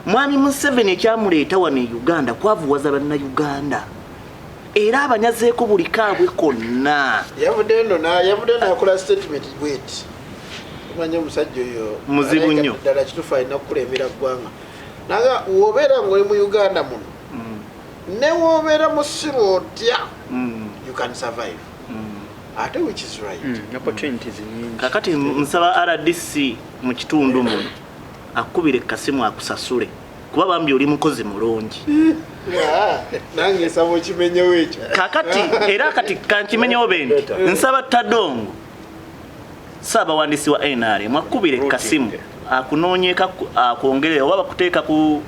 Mwami Museveni ekyamuleeta wano e Uganda kwavuwaza bannayuganda era abanyazeeko buli kaabwe konna. Yavudde n'akola statement bweti. Umanye omusajja oyo muzibu nnyo ddala kituufu alina kukulembera ggwanga. Naga wobeera ng'oli mu Uganda muno ne wobeera musiru otya you can survive. Ate which is right. Opportunities nyingi. Kakati nsaba RDC mu kitundu muno akubire kasimu akusasule kuba bambi oli mukozi mulungi. Nange nsaba okimenyewo ekyo. Kakati era kati kankimenyewo bente nsaba Tadongo Ssaabawandisi wa NRM akubire kasimu akunoonyeka akwongere oba bakuteeka ku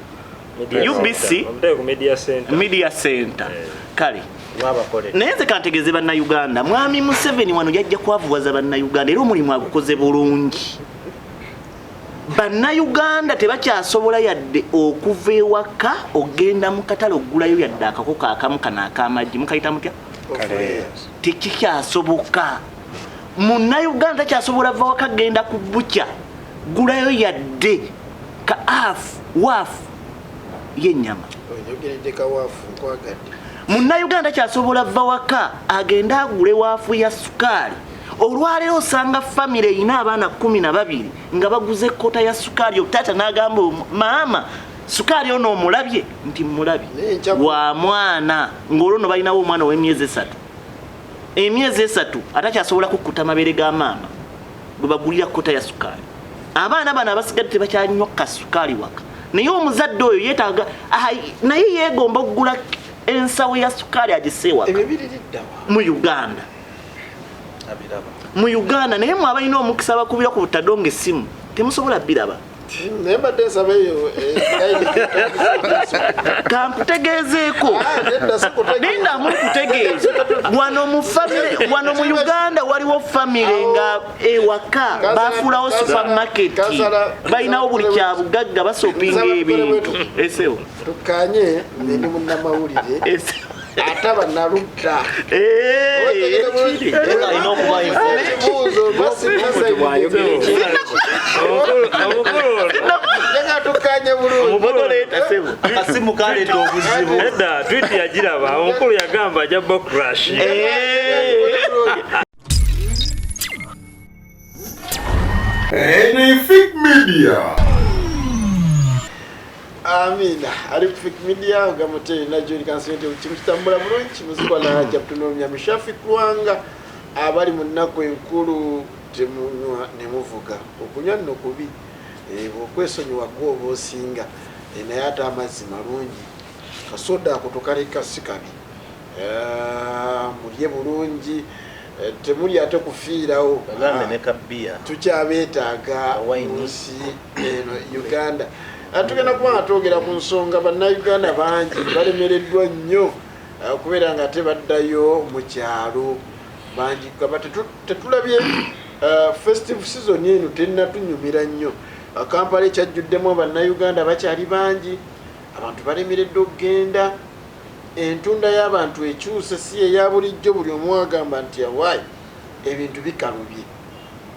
UBC Media Center kale naye nze kantegeze bannayuganda Mwami Museveni wano yajja kwavuwaza bannayuganda era omulimu agukoze bulungi. Bannayuganda tebakyasobola yadde okuva ewaka ogenda mu katale oggulayo yadde akakoko akamu kana ak'amaggi mukayita mutya tekikyasoboka. Munnayuganda takyasobola va waka genda ku bukya gulayo yadde ka waafu y'ennyama. Munnayuganda takyasobola va waka agenda agule waafu ya sukaali. Olwaleero osanga famire erina abaana 12 nga baguze kota ya sukaali taata n'agamba maama sukaali ono omulabye nti mulabye wa mwana ng'olwo balinawo omwana ow'emyezi 3. Emyezi 3 atakyasobola kukkuta mabere ga maama bwe bagulira kota ya sukaali. Abaana bano abasigadde tebakyanywa ka sukaali waka naye omuzadde oyo yeetaaga naye yeegomba okugula ensawo ya sukaali agiseewaka mu Uganda. Mu Uganda naye mwe abalina omukisa bakubira ku Tadongo essimu temusobola biraba. Nembadde nsabayo kankutegeezeeko linda mukutegeeza wano mu Uganda waliwo famire nga ewaka bafuulawo supermarket balinawo buli kyabugagga basopinga ebintu esewo tukanye ndi munnamawulire ataba naludda akasimu kaleeta obuzibu edda tweet yagiraba omukulu yagamba ajja crash. Fake Media. Amina, Fake Media ugamoteri na John Kansente ukimutambula bulungi muzikola Captain Mishafi Kwanga abali mu naku enkulu temunywa nemuvuga okunywa nno kubi okwesonyiwa gwoba osinga naye ate amazzi malungi kasoda akutukaleka sikabi mulye bulungi temuli ate kufiirawo tukyabeetaaga munsi eno Uganda. Atugenda kuba atwogera ku nsonga bannayuganda bangi balemereddwa nnyo kubeera nga tebaddayo mu kyalo bangi kaba tetulabye festive season eno tennatunyumira nnyo. Kampala ekyajjuddemu bannayuganda bakyali bangi abantu balemereddwa okugenda entunda y'abantu ekyuse si eya bulijjo buli omu agamba nti awaayi ebintu bikalubye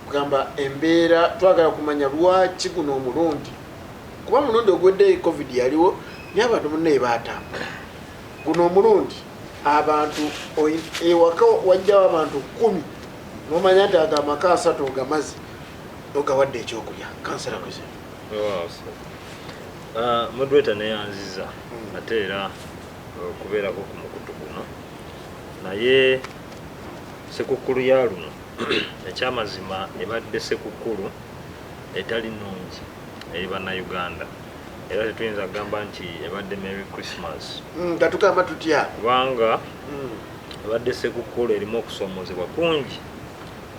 kugamba embeera twagala kumanya lwaki guno omulundi kuba mulundi ogwedde covid yaliwo naye abantu munnaye baatambula guno omulundi abantu ewaka wajjawo abantu 10 nomanya nti agamaka 3 ogamazi ogawadde ekyokulya kansala kwese moderator neyanziza ate era okubeerako ku mukutu guno naye sekukulu ya luno ekyamazima ebadde sekukulu etali nnungi eri bannayuganda era tetuyinza kugamba nti ebadde Merry Christmas katukamba tutya kubanga ebadde sekukulu erimu okusomozebwa kungi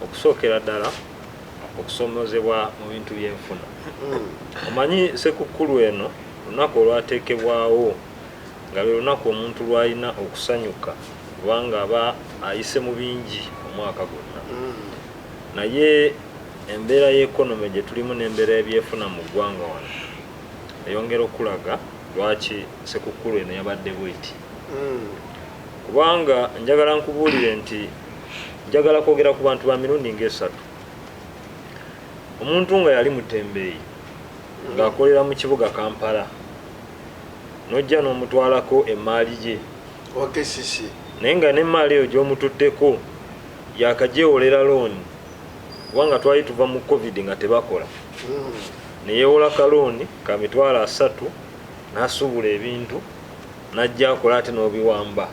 okusookera ddala okusomozebwa mu bintu by'enfuna. Omanyi sekukulu eno lunaku olwateekebwawo nga lwe lunaku omuntu lwalina okusanyuka kubanga aba ayise mu bingi omwaka gwonna naye embeera y'ekonomi gye tulimu n'embeera y'ebyefuna mu ggwanga wano eyongera okulaga lwaki sekukulu eno yabadde bweti kubanga njagala nkubuulire nti njagala kwogera ku bantu ba mirundi ng'esatu. Omuntu nga yali mutembeeyi ng'akolera mu kibuga Kampala nojja n'omutwalako emaali ye wakesisi naye nga n'emaali eyo gy'omutuddeko yakajewolera looni kubanga twali tuva mu covid nga tebakola neyewola kalooni ka mitwalo 3 n'asuubula ebintu n'ajja akola ate n'obiwamba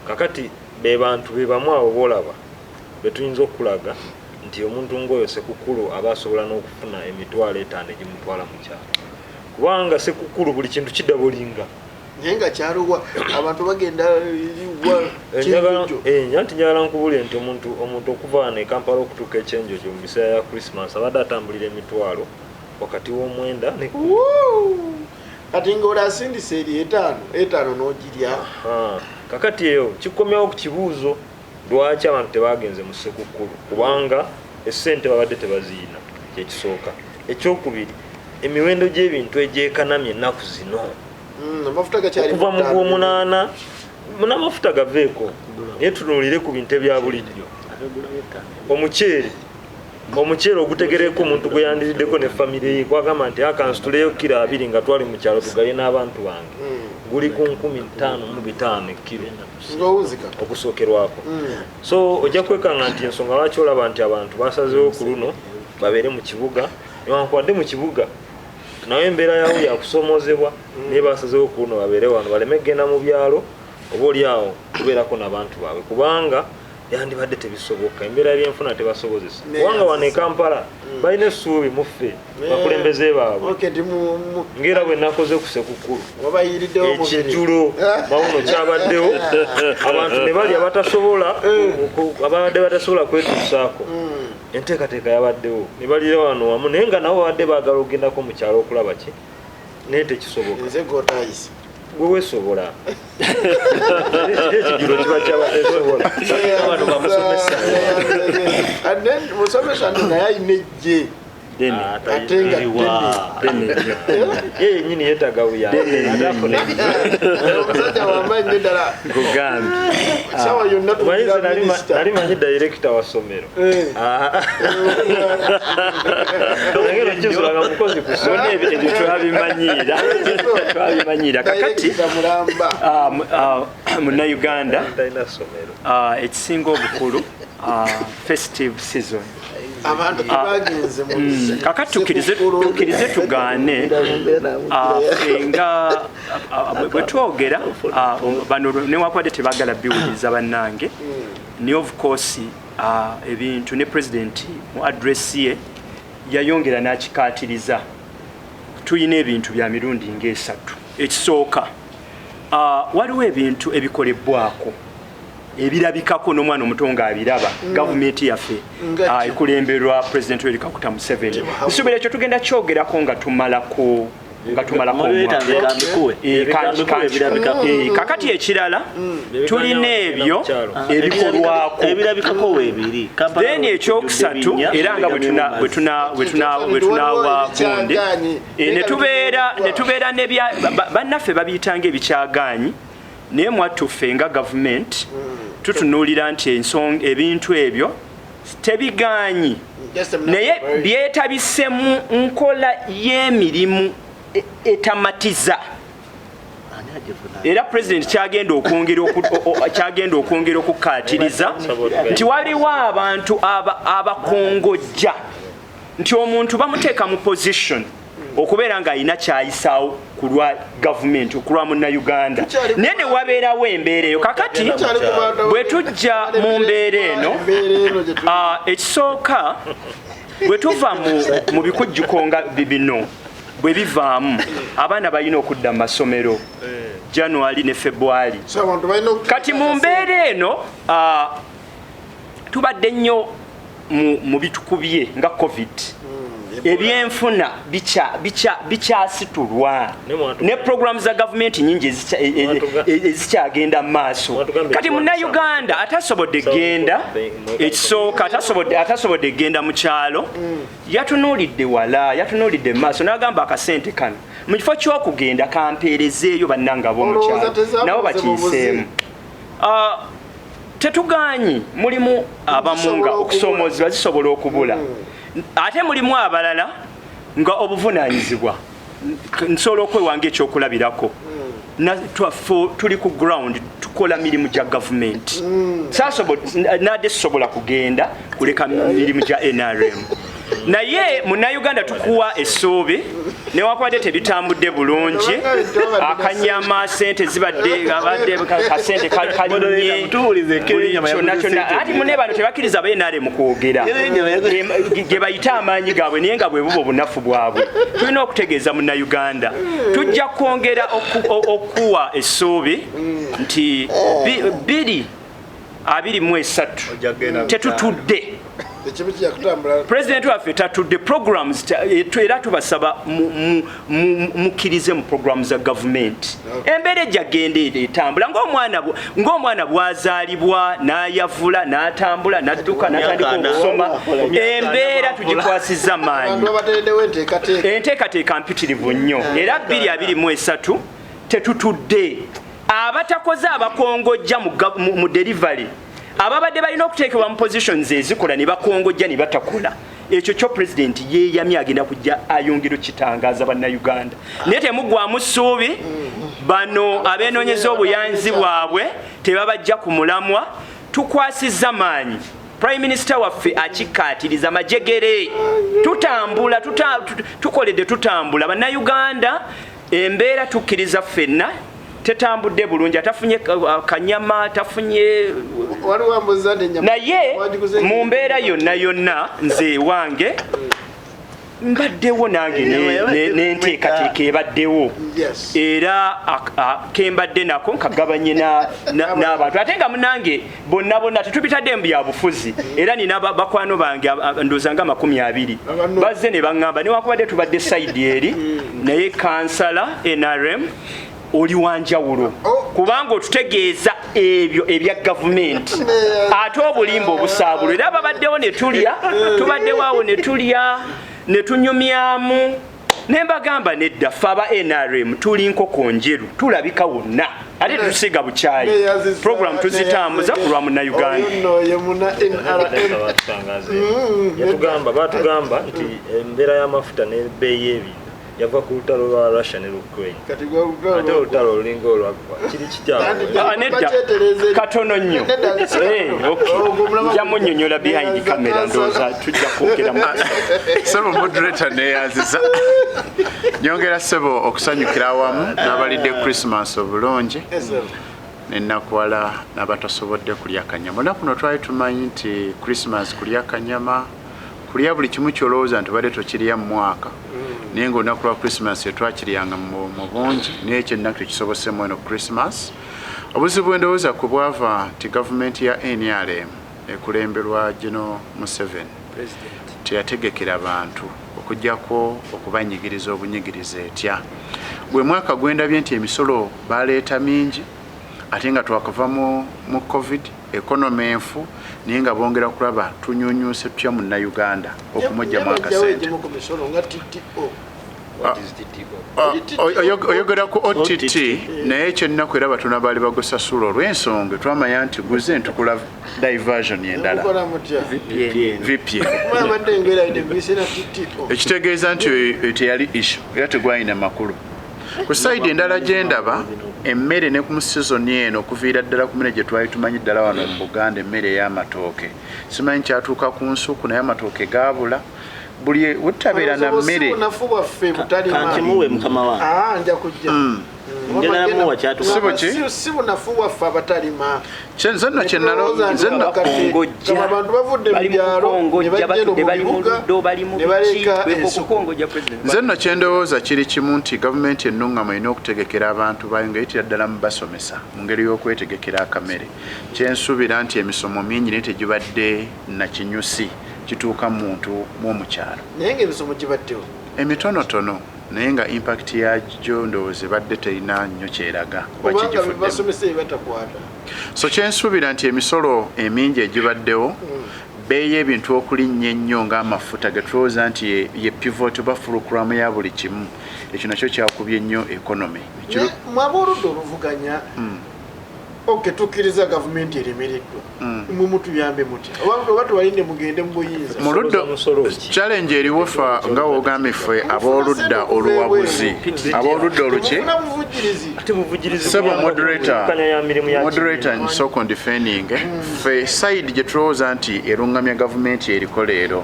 kakati be bantu be bamu abo boolaba betuyinza okulaga nti omuntu ng'oyo Sekukulu aba asobola n'okufuna emitwalo 5 egimutwala mu kyalo kubanga Sekukulu buli kintu kidabulinga naye nga kyaluwa abantu bagenda nti njagala nkubulire nti omuntu okuva ne Kampala okutuuka ekyenjojo mu biseera ya Christmas abadde atambulira emitwalo wakati w'omwenda ne kati ng'olasindisa eri 5 n'ogirya kakati eyo kikomyawo ku kibuuzo lwaki abantu tebagenze mu Sekukulu kubanga essente babadde tebaziina kyekisooka ekyokubiri emiwendo gy'ebintu egyekanamye ennaku zino okuva mu Gwomunaana n'amafuta gaveeko naye tunuulire ku bintu ebya bulijjo omuceere ogutegereko omuntu gwe yandiriddeko ne famire ye kwagamba nti akansutuleyo kilo 2 nga twali mu kyalo tugaye n'abantu bange guli ku 15,500 kilo okusookerwako so ojja kwekanga nti ensonga lwaki olaba nti abantu basazeewo ku luno babeere mu kibuga newankubadde mu kibuga nawe embeera yawo yakusoomozebwa naye basazeewo ku luno babeere wano baleme genda mu byalo oba oliawo kubeerako n'abantu baabwe kubanga yandibadde tebisoboka embeera y'ebyenfuna tebasobozesa kubanga wano e Kampala balina essuubi muffe bakulembeze baabwe ng'era bwe nakoze ku Sekukulu ekijjulo mawuno kyabaddewo abantu ne balya abadde batasobola kwetuusaako enteekateeka yabaddewo ne balira wano wamu naye nga nabo babadde baagala ogendako mu kyalo okulaba ki naye tekisoboka gwe weesobola ekijjulo kiba kyabatesobola musomesa naye ayina ejje ate nga ye yenyini yeetaga buyambeomusajja wamaanyi ddala sawa yonna nali manyi dayirekita wa ssomero engeri kizulaga mukozi ku ssomero ebyo twabimanyira kakati munnayuganda ekisinga obukulu festive season abantu tebagenze mu kakati tukirize tugaane nga bwe twogera bano newankubadde tebagala biwuliriza bannange ne of course ebintu ne president mu address ye yayongera n'akikaatiriza tulina ebintu bya mirundi nga3 ekisooka waliwo ebintu ebikolebwako ebirabikako n'omwana omuto ng'abiraba gavumenti yaffe ekulemberwa President Yoweri Kaguta Museveni nsuubira ekyo tugenda kyogerako nga tumalako kakati ekirala tulina ebyo ebikolwako then ekyokusatu era nga bwe tunaawa bunde ne tubeera bannaffe babiyitanga ebikyagaanyi naye mwatuffe nga gavumenti tutunuulira nti ebintu ebyo tebigaanyi naye byetabise mu nkola y'emirimu etamatiza era president kyagenda okwongera okukaatiriza nti waliwo abantu abakongojja nti omuntu bamuteeka mu position okubeera ng'alina kyayisaawo ku lwa gavumenti okulwa munnayuganda naye ne wabeerawo embeera eyo kakati bwe tujja mu mbeera eno ekisooka bwe tuva mu bikujjuko nga bino bwe bivaamu abaana balina okudda mu masomero January ne February kati mu mbeera eno tubadde nnyo mu bitukubye nga covid ebyenfuna bikyasitulwa ne programs za gavumenti nyingi ezikyagenda mu maaso kati munnayuganda atasobodde genda ekisooka atasobodde genda mu kyalo yatunuulidde wala yatunuulidde mu maaso n'agamba akasente kano mu kifo ky'okugenda kampeerezeeyo bannanga ab'omu kyalo nabo bakiyiseemu tetugaanyi mulimu abamu nga okusoomozebwa zisobola okubula ate mulimu abalala nga obuvunaanyizibwa nsobola okwewange ekyokulabirako tuli ku ground tukola mirimu gya gavumenti nadde sisobola kugenda kuleka mirimu gya NRM naye munnayuganda tukuwa essuubi newakubadde tebitambudde bulungi akanyama sente zibadde kasente kalinye kyonna ati mune bano tebakkiriza abaenare mu kwogera ge bayita amaanyi gaabwe naye nga bwe buba obunafu bwabwe tulina okutegeeza munnayuganda tujja kwongera okuwa essuubi nti 2023 tetutudde President waffe tatudde programs era tubasaba mukirize mu programs za government embeera ejjagenda etambula ng'omwana bwazaalibwa n'ayavula n'atambula n'adduka n'atandika okusoma embeera tugikwasiza maanyi enteekateeka mpitirivu nnyo era 2023 tetutudde abatakoze abakongojja mu delivery ababadde balina okuteekebwa mu positions ezikola ne bakongojja ne batakola ekyo kyo president yeeyamye agenda kujja ayongera okitangaaza bannayuganda naye temuggwamu ssuubi bano abeenoonyeza obuyanzi bwabwe tebabajja ku mulamwa tukwasiza maanyi prime minister waffe akikkaatiriza majegere tutambula tukoledde tutambula bannayuganda embeera tukkiriza ffenna tetambudde bulungi atafunye kanyama tafunye naye mu mbeera yonna nze wange mbaddewo nange n'enteekateeka ebaddewo era kembadde nako nkagabanye n'abantu ate nga munange bonna tetubitadde mu byabufuzi era nina bakwano bange ndooza nga 20 bazze ne baŋŋamba newakubadde tubadde sayidi eri naye kansala NRM oli wanjawulo kubanga otutegeeza ebyo ebya gavumenti ate obulimba obusaabulo era babaddewo ne tulya tubaddewo awo ne tulya ne tunyumyamu ne mbagamba nedda ffe aba NRM tuli nkoko njeru tulabika wonna ate tusiga bukyayi program tuzitambuza ku lwa munnayuganda batugamba nti embeera y'amafuta n'ebbeeyi ebyo yava ku lutalo lwa Russia ne Ukraine ate olutalo olulinga olwagwa kiri kityawo nedda katono nnyo njamu nnyonnyola behind camera ndooza tujja kwogera sebo moderator neeyanziza nyongera sebo okusanyukira awamu n'abalidde Christmas obulungi nenakuwala n'abatasobodde kulya kanyama olunaku kuno twali tumanyi nti Christmas kulya kanyama kulya buli kimu kyolowooza nti badde tokirya mu mwaka naye ng'olunaku lwa Christmas etwakiryanga mu bungi naye ekyo ennaku tekisobosemu eno Christmas obuzibu endowooza ku bwava nti gavumenti ya NRM ekulemberwa General Museveni teyategekera abantu okujjako okubanyigiriza obunyigiriza etya bwe mwaka gwendabye nti emisolo baleeta mingi ate nga twakava mu COVID economy enfu naye nga bongera kulaba tunyunyuuse tutya munnayuganda okumujja mwaka sente oyogera ku OTT naye ekyo nnaku era batono baali bagosasula olw'ensonga twamanya nti guze ntukula diversion endala VPN ekitegeeza nti teyali issue era tegwalina makulu ku sayidi endala gyendaba emmere ne ku sizoni eno okuviira ddala ku mmere gye twali tumanyi ddala wano mu Buganda emmere ey'amatooke simanyi kyatuuka ku nsuku naye amatooke gaabula buli wetabeera na mmere kankimuwe mukama wange nja kujja ngeramu kyatuka si bunafu waffe abatalima zenno abantu bavudde mu byalo zenno kyendowooza kiri kimu nti gavumenti ennungamu erina okutegekera abantu bayo ng'eyitira ddala mu basomesa mu ngeri y'okwetegekera akamere kyensuubira nti emisomo mingi naye tegibadde nakinyusi kituuka muntu mw'omukyalo naye ng'emisomo gibaddewo emitonotono naye nga impact yagyo ndowooza ebadde terina nnyo kyeraga kuba kigifuddemu so kyensuubira nti emisolo emingi egibaddewo bbeeyi ebintu okulinnya ennyo ng'amafuta getulowooza nti ye pivot oba fulukulamu ya buli kimu ekyo nakyo kyakubye nnyo economy mwaba oludda oluvuganya Okay, tukkiriza gavumenti eremereddwa. Mwe mutuyambe muti. Oba tubalinde mugende mu buyinza. Muluddo challenge eriwo fa nga wogambye ffe abooludda oluwabuzi. Abooludda oluki? Sebo moderator nsooka ndifending. Ffe side gye tulowooza nti erungamya gavumenti eriko leero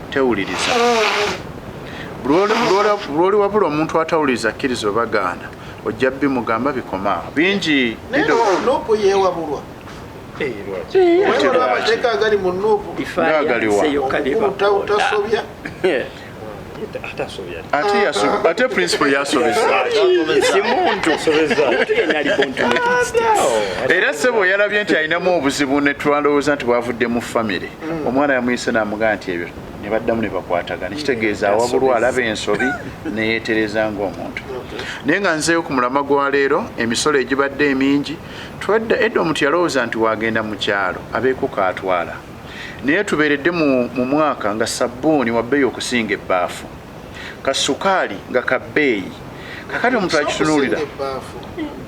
tewuliriza. Lwoli wabula omuntu atawuliriza kkiriza obagaana. Ojja bimugamba bikoma bingi nopo yewabulwa amateeka agali mu nopo tasobya ate principal yasobeza era sebo yalabye nti alinamu obuzibu ne twalowooza nti bwavudde mu famire omwana yamuyise n'amugaa nti ebyo ne baddamu ne bakwatagana kitegeeza awabulwa alaba ensobi neyeetereza ng'omuntu naye nga nzeeyo ku mulama gwa leero emisolo egibadde emingi edda omuntu yalowooza nti wagenda mu kyalo abeeko kaatwala naye tubeeredde mu mwaka nga sabbuuni wa bbeeyi okusinga ebbaafu kasukaali nga ka bbeeyi kakati omuntu akitunuulira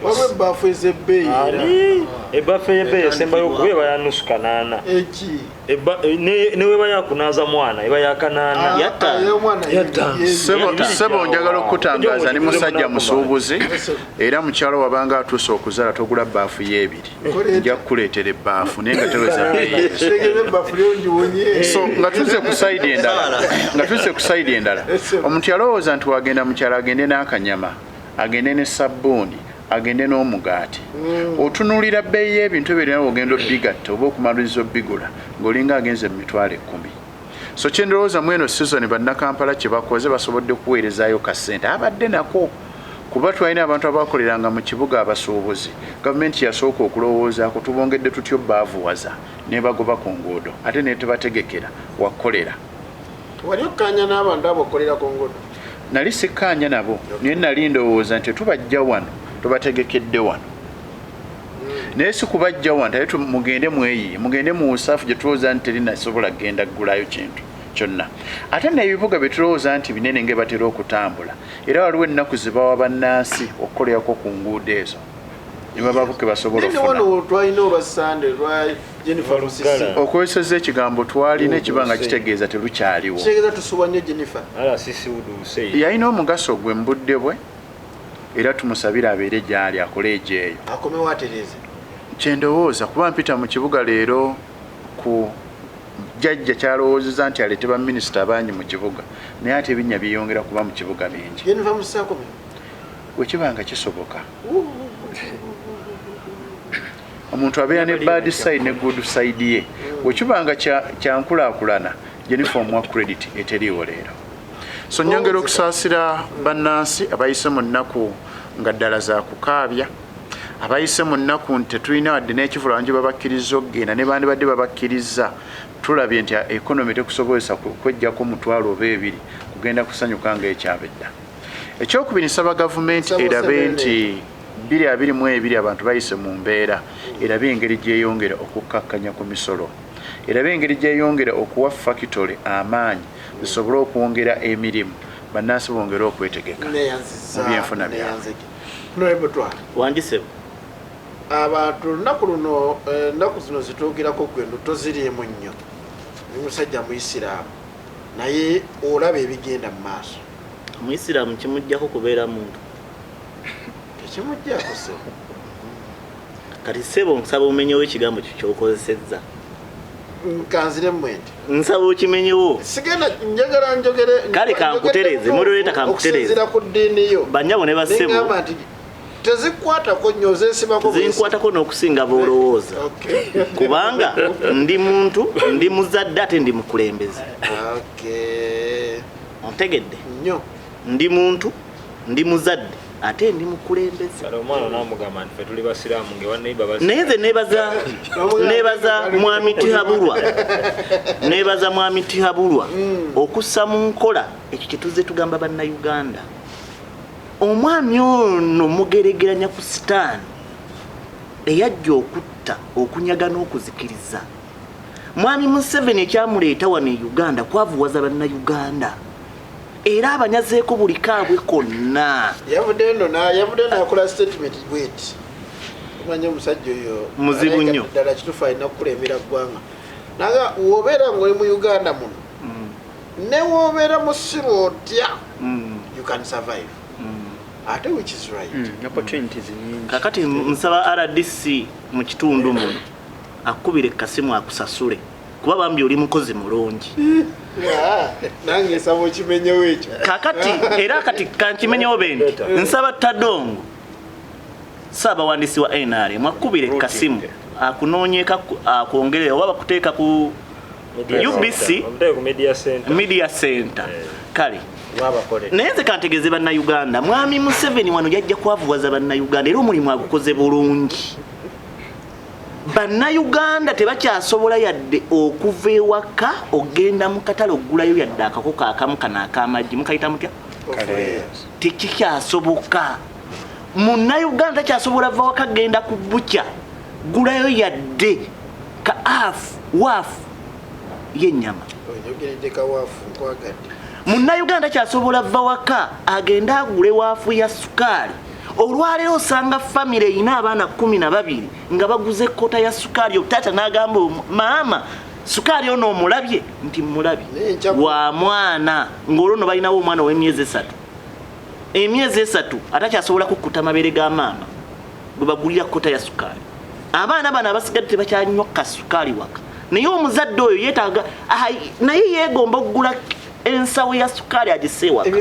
waliwo ebbaafu ez'ebbeeyi ebbaafu ey'ebbeeyi esembayo okuba eba ya nusu kanaana neweba yakunaaza mwana eba ya kanaana sebo njagala okutangaaza ni musajja musuubuzi era mukyalo wabanga atuuse okuzala togula bbaafu y'ebiri nja kukuleetera ebbaafu naye nga teweza so nga tuze ku sayidi endala omuntu yalowooza nti wagenda mukyalo agende n'akanyama agende ne sabbuuni agende n'omugaati otunuulira bbeeyi y'ebintu ebyo nawe ogenda obbigatta oba okumaliriza obbigula ng'olinga agenze mu mitwalo 10 so kyendowooza mweno sizoni bannakampala kye bakoze basobodde okuweerezaayo kasente abadde nako kuba twalina abantu abakoleranga mu kibuga abasuubuzi gavumenti yasooka okulowoozaako tubongedde tutyo baavuwaza ne bagoba ku nguudo ate ne tebategekera wakolera wali okkaanya n'abantu abo okolera ku nguudo nali sikkaanya nabo naye nali ndowooza nti tubajja wano tubategekedde wano naye si kubajja wano ate mugende mweyiye mugende mu usaafu gye tulowooza nti terinasobola kgenda ggulayo kintu kyonna ate n'ebibuga bye tulowooza nti binene nge batera okutambula era waliwo ennaku ze bawa bannansi okukolerako ku nguudo ezo ne bababuke basobola okweseza ekigambo twalina ekibanga kitegeeza terukyaliwo yalina omugaso gwe mbudde bwe era tumusabira abeere gyali akole egyeyo kyendowooza kuba mpita mu kibuga leero ku jjajja kyalowoozeza nti aleete baminisita abangi mu kibuga naye ate ebinnya byeyongera kuba mu kibuga bingi wekibanga kisoboka omuntu abeera ne bad side ne good side ye wekibanga kyankulaakulana uniform wa credit eteriiwo leero so nyongera okusaasira bannansi abayise mu nnaku nga ddala za kukaabya abayise mu nnaku nti tetulina wadde n'ekivulo bangi babakkiriza okgenda ne bandi badde babakkiriza tulabye nti ekonomi tekusobozesa kwejjako mutwalo oba ebiri kugenda kusanyuka ng'ekyabedda ekyokubiri nsaba gavumenti erabe nti 2022 abantu bayise mu mbeera erabe engeri gyeyongera okukkakkanya ku misolo erabe engeri gyeyongera okuwa fakitole amaanyi zisobole okwongera emirimu bannansi bongere okwetegeka mu byenfuna byabwe abantu lunaku luno ennaku zino zituukirako gwendo toziriemu nnyo ni musajja muisiraamu naye olaba ebigenda mu maaso muisiraamu kimujjako kubeera muntu tekimujjako se kati sebo nsaba omenyewo ekigambo kyokozesezza nkanzire mwente nsaba okimenyewo sigenda njagala njogere kale kankutereze moderator kankutereze ku ddiini yo banyabo ne basebo tezikwatako nnyo zesibako zinkwatako n'okusinga boolowooza kubanga ndi muntu ndi muzadde ate ndi mukulembeze ontegedde nnyo ndi muntu ndi muzadde ate ndi mukulembeze omwana namugamba nti fe tuli basiraamu naye nze nebaza mwami Tihabulwa okussa mu nkola ekyo kye tuzze tugamba bannayuganda omwami ono mugeregeranya ku sitaani eyajja okutta okunyaga n'okuzikiriza mwami Museveni ekyamuleeta wano e Uganda kwavuwaza bannayuganda era abanyazeeko buli kaabwe konna yavudde nakola statement bweti kimanye omusajja oyo muzibu nnyo ddala kituufu alina kukulembera ggwanga naga wobeera ng'oli mu Uganda muno ne wobeera musiru otya you can survive ate which is right opportunities nyingi kakati nsaba RDC mu kitundu muno akubire kasimu akusasule kuba bambi oli mukozi mulungi nange nsaba okimenyewo ekyo kakati era kati kankimenyewo benti nsaba Tadongo Ssaabawandisi wa NRM akubire kasimu akunoonyeka akwongerera oba bakuteeka ku UBC Media Center kale naye nze kantegeze bannayuganda mwami Museveni wano yajja kwavuwaza bannayuganda era omulimu agukoze bulungi bannayuganda tebakyasobola yadde okuva ewaka ogenda mu katale oggulayo yadde akakoko akamu kana akamaggi mukayita mutya tekikyasoboka munnayuganda takyasobola va waka genda ku bukya gulayo yadde ka waafu y'ennyama munnayuganda kyasobola va waka agenda agule waafu ya sukaali olwaleero osanga famire erina abaana 12 nga baguze kota ya sukaali taata n'agamba maama sukaali ono omulabye nti mulabye wa mwana ng'olwo no balinawo omwana w'emyezi 3 emyezi 3 atakyasobola kukkuta mabeere ga maama gwe bagulira kota ya sukaali abaana bano abasigadde tebakyanywaka sukaali waka naye omuzadde oyo yeetaaga naye yeegomba okugula ensawo ya sukaali agiseewaka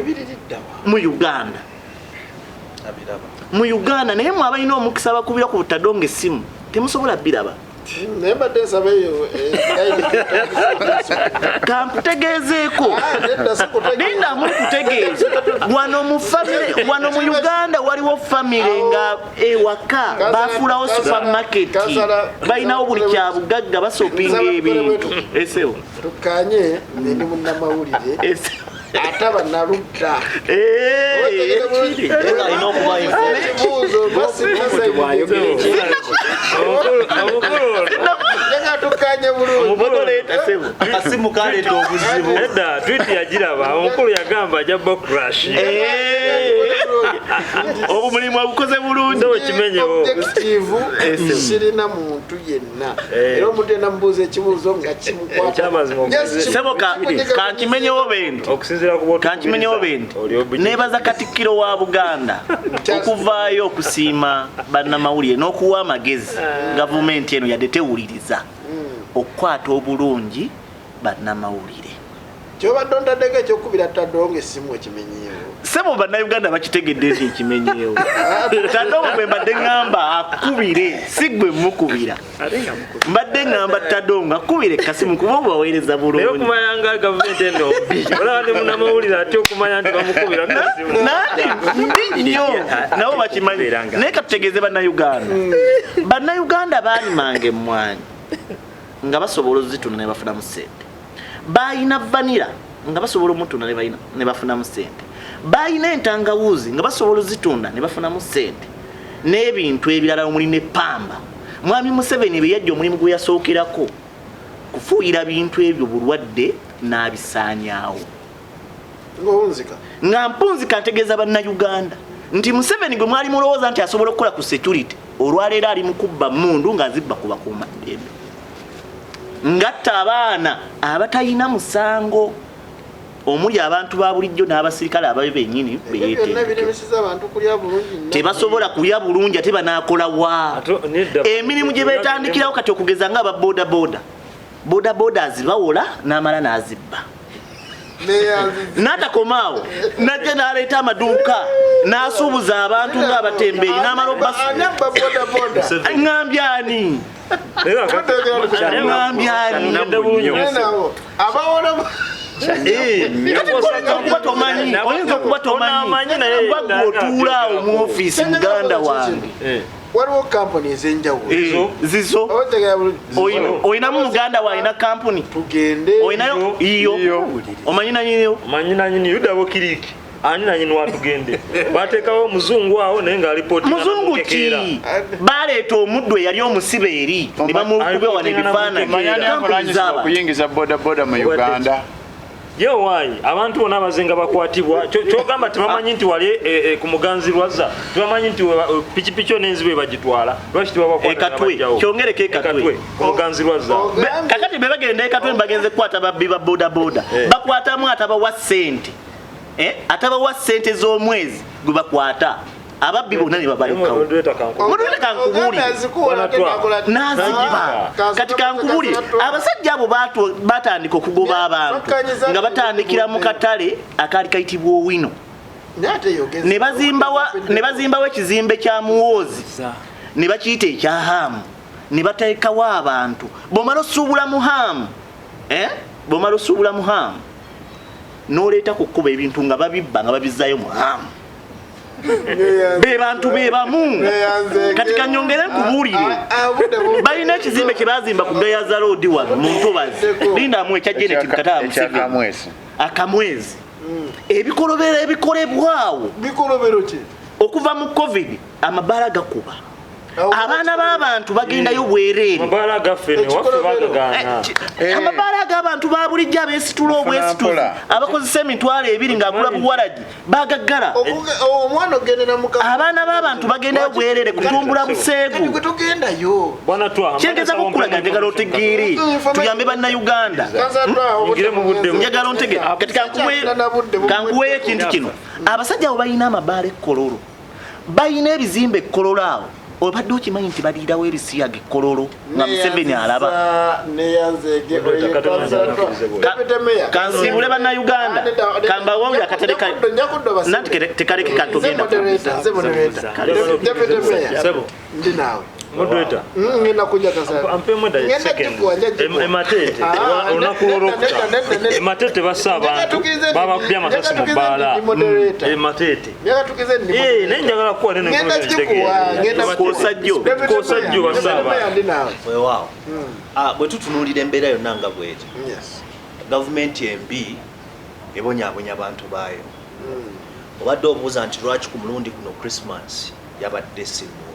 mu Uganda mu Uganda naye mwe abalina omukisa bakubira ku Tadongo essimu temusobola biraba naye mbadde nsaba eyo kankutegeezeeko linda mukutegeeza wano mu Uganda waliwo famire nga ewaka bafuulawo supermarket balinawo buli kyabugagga basopinga ebintu esewo tukanye ndi munnamawulire ate bannaludda tukanye bulungiakasimu kaleeta obuzibu edda twiti yagiraba omukulu yagamba ajja bokrash omulimu agukoze bulungi okimenyewo sirina muntu yenna era omuntu yenna mubuuza ekibuuzo nga kimukwasebo kankimenyewo benti kankimenyewo benti nebaza Katikkiro wa Buganda okuvaayo okusiima bannamawulire n'okuwa amagezi gavumenti eno yadde tewuliriza okukwata obulungi bannamawulire kyobadde ontaddeko ekyokubira Tadongo essimu ekimenyeewo sebo bannayuganda bakitegedde nti nkimenyeewo Tadongo bwe mbadde ŋŋamba akubire si gwe mukubira mbadde ŋŋamba Tadongo akubire kasimu kuba obaweereza bulungi naye okumanya nga gavumenti eno olaba ne munnamawulire atya okumanya nti bamukubira kasimu ndi nnyo nabo bakimanyi naye katutegeeze bannayuganda baalimanga emmwanyi nga basobola ozitunda ne bafunamu ssente bayina vanira nga basobola omutunda ne bafunamu ssente bayina entangawuzi nga basobola ozitunda ne bafunamu ssente n'ebintu ebirala omuli ne pamba mwami Museveni bwe yajja omulimu gwe yasookerako kufuuyira bintu ebyo bulwadde n'abisaanyaawo nga mpunzika ntegeeza bannayuganda nti Museveni gwe mwali mulowooza nti asobola okukola ku security olwaleero ali mu kubba mmundu ng'azibba ku bakuumaddembe ngatta abaana abatalina musango omuli abantu ba bulijjo n'abasirikale ababe bennyini tebasobola kulya bulungi ate banaakola wa emirimu gye beetandikirawo kati okugeza nga bodaboda azibawola n'amala n'azibba n'atakomaawo najja n'aleeta amaduuka n'asuubuza abantu ng'abatembeeyi n'amala ŋŋambyani oyinza okuba tomanyi otuulaawo mu ofiisi muganda wange waliwo kampuni ez'enjawulo zizo oyinamu muganda waalina kampuni oyinayo iyo omanyi nanyiniyo yudabo kiriki ani nanyini watugende bateekawo omuzungu awo naye nga alipooti muzungu ki baleeta omuddu eyali omusibe eri ne bamukube wana ebifaananyi okuyingiza bodaboda mu Uganda yo why abantu bonna abazenga bakwatibwa kyogamba tebamanyi nti wali ku muganzirwaza tebamanyi nti pikipiki n'enzibe bagitwala lwaki tebabakwata kyongereko ekatwe ku muganzirwaza kakati be bagenda ekatwe bagenze kukwata babbi ba bodaboda bakwatamu atabawa ssente atabawa ssente z'omwezi gwe bakwata ababbi bonna ne babayukawo moduleta kankubuli naziba kati kankubuli abasajja abo batandika okugoba abantu nga batandikira mu katale akaali kayitibwa owino ne bazimbawo ekizimbe kya muwoozi ne bakiyita ekyahamu ne bateekawo abantu bw'omala osuubula mu hamu n'oleeta ku kkuba ebintu nga babibba nga babizzaayo mu hamu be bantu be bamu kati kanyongere nkubuulire balina ekizimbe kye bazimba ku Gayaza Road wano mu Ntobazi lindamu ekya Janet Mukataba Museveni akamwezi ebikolobero ebikolebwawo okuva mu COVID amabaala gakuba abaana b'abantu bagendayo bwereere amabaala g'abantu ba bulijjo abeesitula obwesituzi abakozesa emitwalo 2 ng'agula buwalagi bagaggala abaana b'abantu bagendayo bwereere kutumbula buseegu kyengeza kukulaga njagala otegeere tuyambe bannayuganda njagala ontegere kati kankuweeyo ekintu kino abasajja abo balina amabaala ekkololo balina ebizimbe ekkololo awo obadde okimanyi nti baliirawo ebisiyaga ekkololo nga Museveni alaba kansiibule bannayuganda kambawawuli akatale nanti tekaleke katogenda moderator ngenda kuja kasana ampemo da ematete onakuoro ematete basaba baba kupya masasi mubala ematete nenjagala kuwa nene ngenda kosajjo basaba wow bwe tutunulira embeera yonna nga bwete government embi ebonyabonya abantu baayo obadde obuuza nti lwaki ku mulundi guno Christmas yabadde sirungi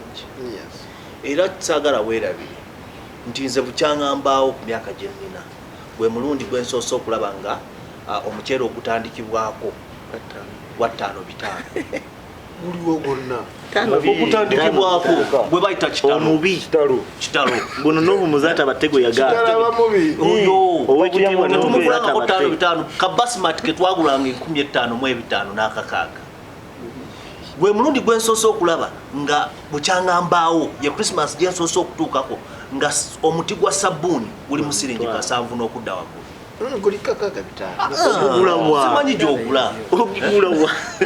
era kisagala weerabire nti nze bukyangambaawo ku myaka gye nnina gwe mulundi gwe nsoose okulaba nga omuceere ogutandikibwako wa 5-5 guliwo gwonna okutandikibwako gwe bayita omubi kitalo guno n'obumuzaata batego yagaatumukulangako 5-5 kabasimat ke twagulanga 15,500 n'akakaaga gwe mulundi gwe nsoose okulaba nga bukyangambaawo ye Christmas gye nsoose okutuukako nga omuti gwa sabbuuni guli mu siringi 7 n'okudda waggulu simanyi gy'ogula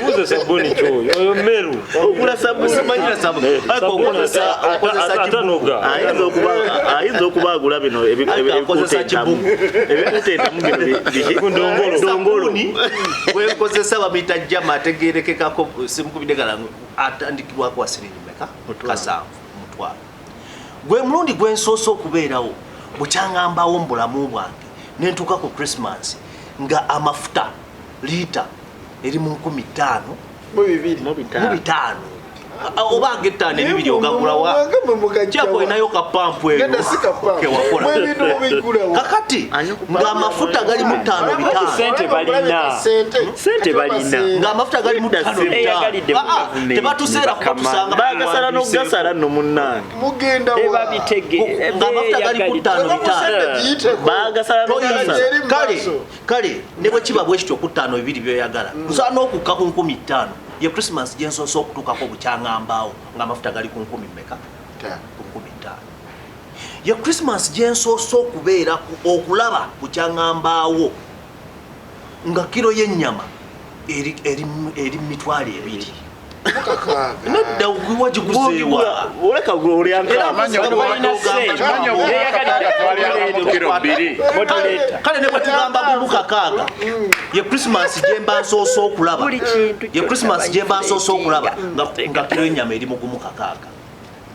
uze sabuni choyo oyo meru ogula sabuni simanyira sabuni okozesa ayinza okuba agula bino ebikuteetamu dongolo wekozesa bamita jama ategerekekako simukubidegala atandikibwako wasiringi meka 7 mutwalo gwe mulundi gwe nsoose okubeerawo bukyangambaawo mu bulamu bwange nentuka ku Christmas nga amafuta lita eri mu 15 mu 5 obange tane bibiri ogagulawa kyako inayo ka pampu eyo ke wakola kakati nga amafuta gali mu 5 sente balina nga amafuta gali mu 5 tebatusera kutusanga bagasala no gasala no munnange mugenda ebabitege nga amafuta gali mu 5 bagasala no gasala kale nebo kiba bwekityo ku 5 bibiri byoyagala nsana okukka ku 15 ye Christmas jensoso okutukako bukyangambaawo nga amafuta gali ku 10 meka ku 15 ye Christmas jensoso okubeera okulaba bukyangambaawo nga kilo y'ennyama eri mitwalo 2 nedda wagiguzeewa oleka olyanka kale ne bwetugamba buluka kaaga ye Christmas jemba nsooso okulaba ye Christmas jemba nsooso okulaba nga kilo y'ennyama eri mu 6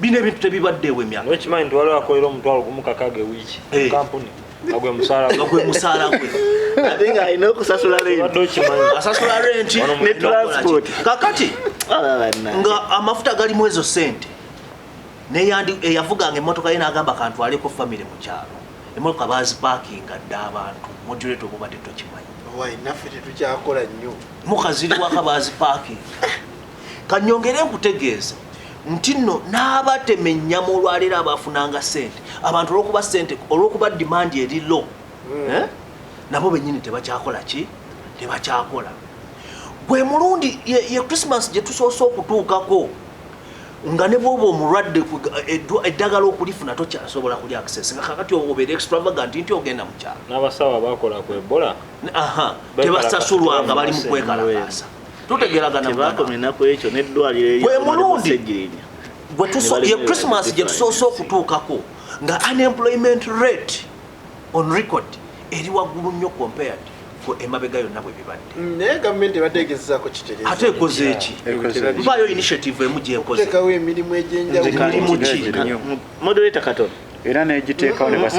bino ebintu tebibaddeewo emyaka wekimanyi nti waliwo akolera omutwalo 6 ewiiki kampuni agwe musaala gwe ate nga alina okusasula renti asasula renti ne transport kakati nga amafuta gali mu ezo sente eyavuganga emmotoka ye n'agamba kantwaleko famire mu kyalo emmotoka bazipakinga dda abantu modulator obubadde tokimanyi why naffe tetukyakola nnyo mukaziri wakabazi paaki kanyongere nkutegeeza nti nno n'abatema ennyama olwaleero abafunanga ssente abantu olw'okuba demand eri low nabo bennyini tebakyakola ki tebakyakola gwe mulundi ye Christmas gye tusoose okutuukako nga ne bwoba omulwadde eddagala okulifuna tokyasobola kuli access nga kakati obeera extravagant nti ogenda mu kyalo n'abasawo abakola ku Ebola tebasasulwanga bali mu kwekalakaasa tutegeragana gwe mulundi ye Christmas gye tusoose okutuukako nga unemployment rate on record eri waggulu nnyo compared emabega yonna bwe bibadde naye gavumenti ebadde egezezaako kitereza ate ekoze eki mpaayo initiative emu gyekoze tekawo emirimu egy'enjawulo moderator katono era negiteekawo ne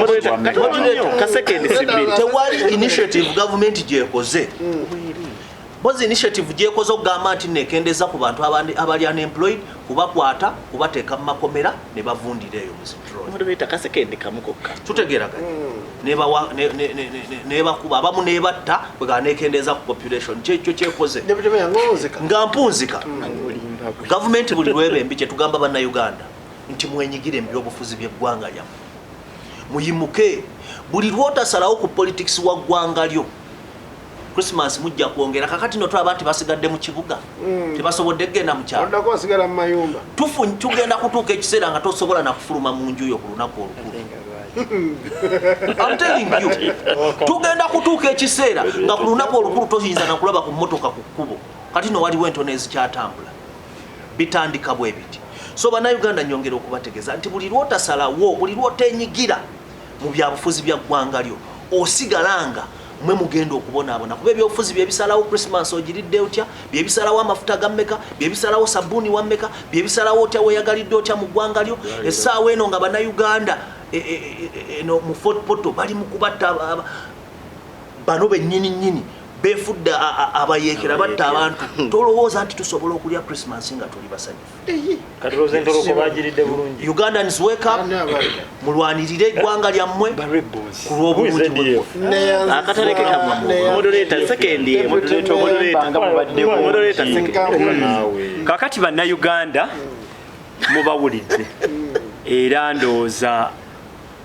tewali initiative gavumenti gyekoze bozi initiative gyekoze okugamba nti nekendeza ku bantu abali unemployed kubakwata kubateeka mu makomera ne bavundira eyo tutegeraganya nebakuba abamu nebatta bwega nekendeza ku population kyekyo kyekoze nga mpunzika gavumenti buli lwebembi kyetugamba bannayuganda nti mwenyigire mu byobufuzi by'eggwanga lyammwe muyimuke buli lwotasalawo ku politics wa ggwanga lyo Christmas mujja kwongera kakati no twaba nti basigadde mu kibuga tebasobodde kugenda mu kyalo ondako asigala mu mayumba tugenda kutuuka ekiseera nga tosobola nakufuluma mu nju yo ku lunaku olukulu I'm telling you tugenda kutuuka ekiseera nga ku lunaku olukulu toyinza nakulaba ku mmotoka ku kkubo kati no waliwo entono ezikyatambula bitandika bwe biti so bannayuganda nyongera okubategeeza nti buli lwotasalawo buli lwotenyigira mu byabufuzi bya ggwanga lyo osigalanga mwe mugenda okubonaabona kuba ebyobufuzi byebisalawo Christmas ogiridde otya byebisalawo amafuta gammeka byebisalawo sabbuuni wammeka byebisalawo otya weyagalidde otya mu ggwanga lyo essaawa eno nga bannayuganda eno mu Fort Portal bali mu kubatta bano bennyini befudde abayeekera batta abantu tolowooza nti tusobola okulya Christmas nga tuli basanyufu Ugandans wake up mulwanirire eggwanga lyammwe ku lw'obulungi akataleke kakati bannayuganda mubawulidde era ndowooza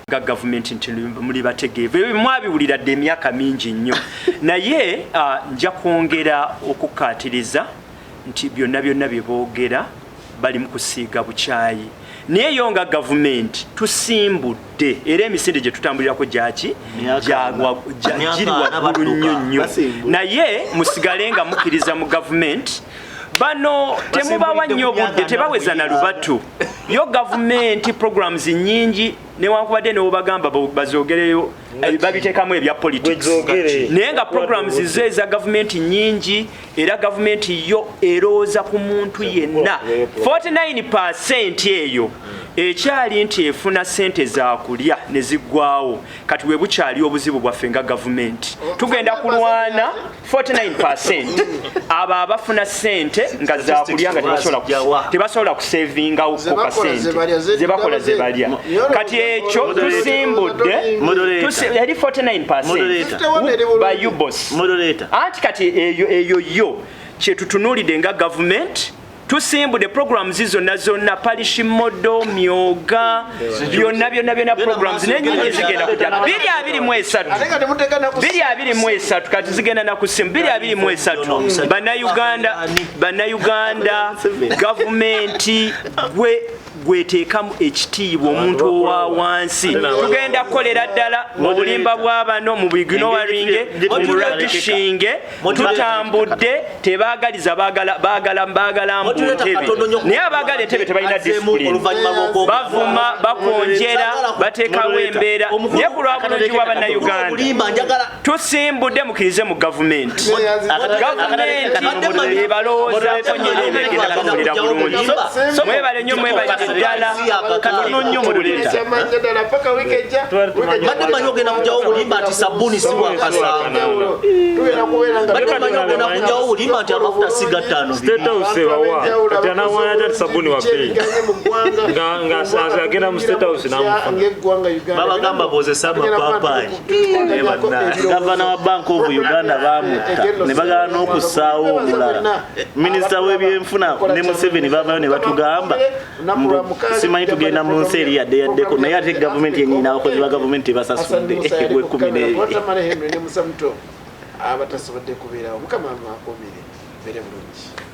nga gavumenti nti muli bategeevu mwabiwulira dde emyaka mingi nnyo naye nja kwongera okukkaatiriza nti byonna bye boogera bali mu kusiiga bukyayi naye yo nga gavumenti tusimbudde era emisinde gye tutambulirako giri waggulu nnyo naye musigale nga mukkiriza mu gavumenti bano temubawa nnyo budde tebaweza na lubatu yo gavumenti programs nyingi newankubadde nebagamba bazoogereyo babiteekamu ebya politics naye nga programs zo eza gavumenti nyingi era gavumenti yo erooza ku muntu yenna 49% eyo ekyali nti efuna sente za kulya ne ziggwawo kati we bukyali obuzibu bwaffe nga gavumenti tugenda kulwana 49% abo abafuna sente nga za kulya nga tebasobola kusevingawo ku kasente zebakola zebalya kati ekyo tusimbudde eri 49% by ubos anti kati eyo yo kyetutunuulidde nga gavumenti tusimbudde programs zonna parish modo myoga byonna programs n'ennyingi zigenda kujja 223 kati zigenda nakusimu 223 bannayuganda gavumenti gweteekamu ekitiibwa omuntu owa wansi tugenda kukolera ddala mu bulimba bw'abano mu ignoringe mu radishinge tutambudde tebaagaliza baagala ntebe naye abaagala entebe tebalina disipulini bavuma bakonjera bateekawo embeera naye ku lwa bulungi bwa bannayuganda tusimbudde mukkirize mu gavumenti ebalowoozaako nyera ebegenda kuwulira bulungi mwebale nnyo mwebalire ddala katono nnyo muleta badde manyi ogenda kujjawo obulimba nti sabbuuni si bwakasanga badde manyi ogenda kujjawo obulimba nti amafuta si gattaano kati anawana sabuni wa bei nga agenda mu State House namufuna babagamba bozesa amapapayi gavana wa Bank of Uganda bamutta ne bagala n'okussaawo omulala minisita w'ebyenfuna ne Museveni bavayo ne batugamba simanyi tugenda mu nsi eri yaddeko naye ate gavumenti yenyina abakozi ba gavumenti basasudde gwe 12 abatasobodde kubeerawo mukama akomere bere bulungi